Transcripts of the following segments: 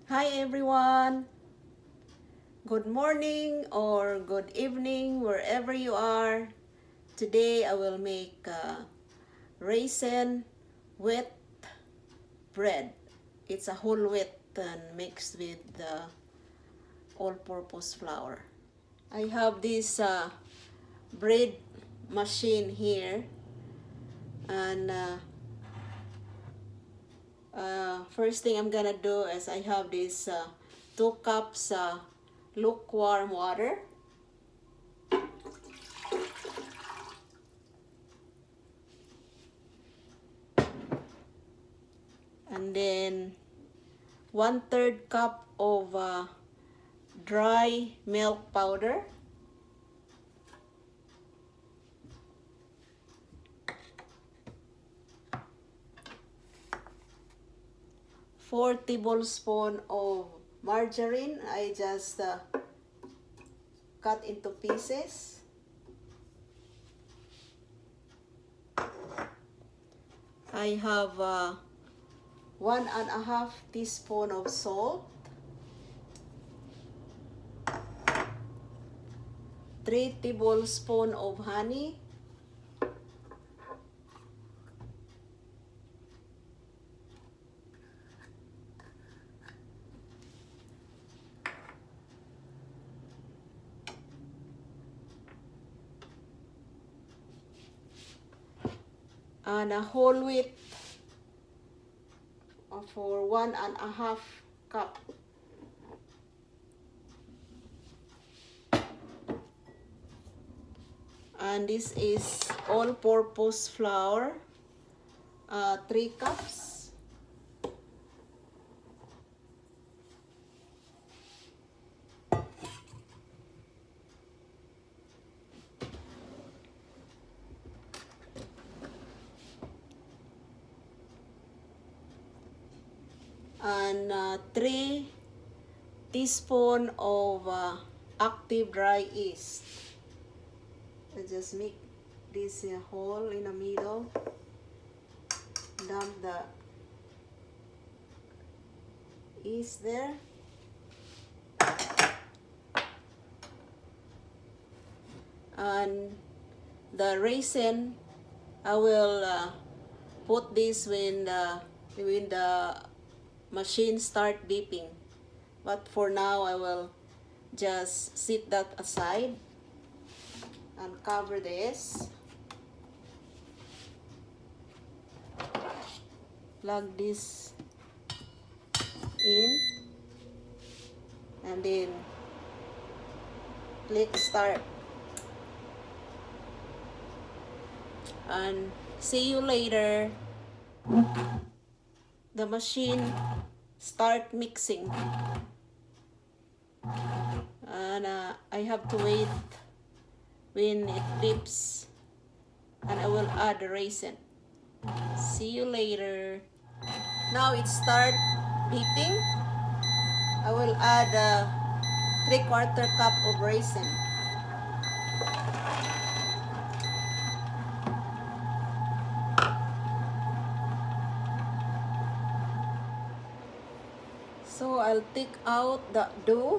Hi everyone! Good morning or good evening wherever you are. Today I will make raisin wheat bread. It's a whole wheat and mixed with all-purpose flour. I have this bread machine here, and first thing I'm gonna do is I have this 2 cups lukewarm water. And then 1/3 cup of dry milk powder. Four tablespoons of margarine. I just cut into pieces. I have 1.5 teaspoon of salt, 3 tablespoons of honey, and a whole wheat for 1.5 cup. And this is all-purpose flour, 3 cups. And 3 teaspoons of active dry yeast. I just make this hole in the middle. Dump the yeast there. And the raisin, I will put this when the machine start beeping. But for now, I will just set that aside and cover this. Plug this in and then click start. And see you later. The machine start mixing, and I have to wait when it beeps, and I will add the raisin. See you later. Now it start beeping. I will add 3/4 cup of raisin. So I'll take out the dough.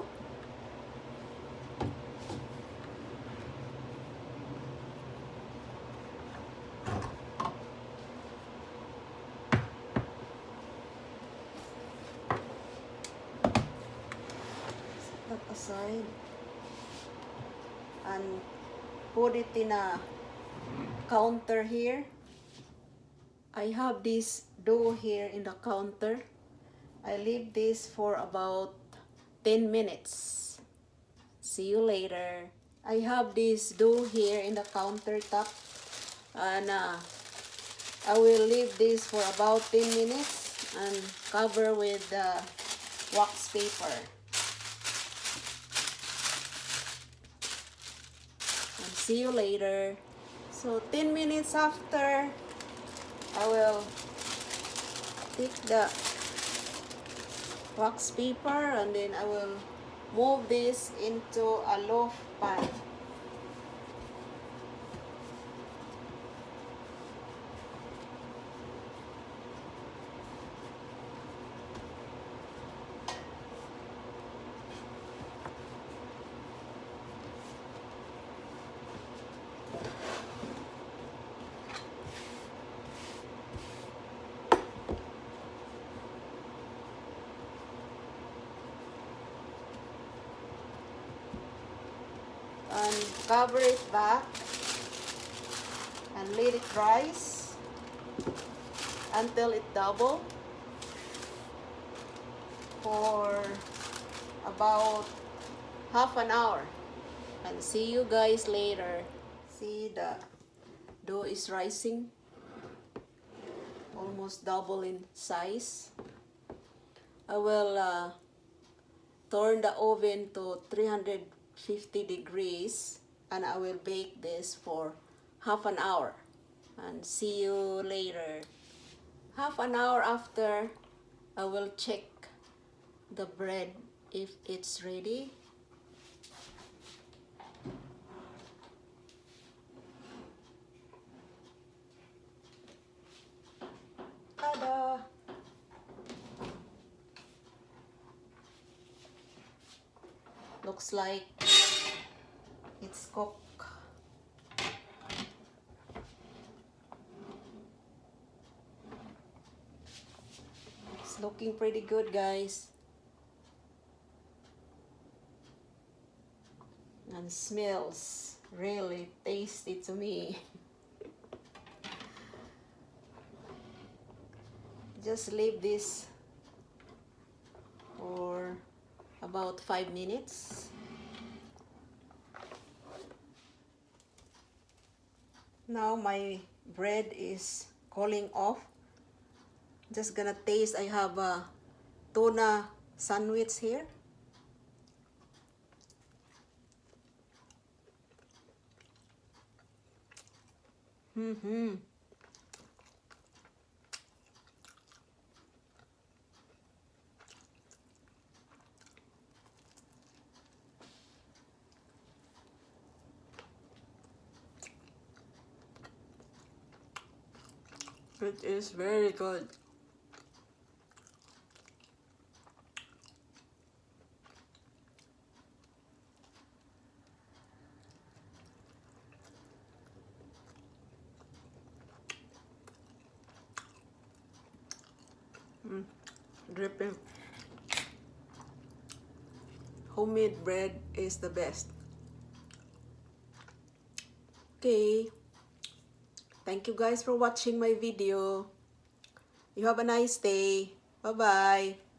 Set that aside and put it in a counter here. I have this dough here in the counter. I leave this for about 10 minutes. See you later. I have this dough here in the countertop, and I will leave this for about 10 minutes and cover with wax paper. And see you later. So 10 minutes after, I will take the wax paper and then I will move this into a loaf pan. and cover it back and let it rise until it double for about half an hour, and see you guys later. See, the dough is rising, almost double in size. I will turn the oven to 350 degrees and I will bake this for half an hour, and see you later. Half an hour after, I will check the bread if it's ready. Ta-da! Looks like it's cooked. It's looking pretty good, guys. And smells really tasty to me. Just leave this for about 5 minutes. Now my bread is cooling off. Just gonna taste. I have a tuna sandwich here. It is very good. Dripping. Homemade bread is the best. Okay. Thank you guys for watching my video. You have a nice day. Bye-bye.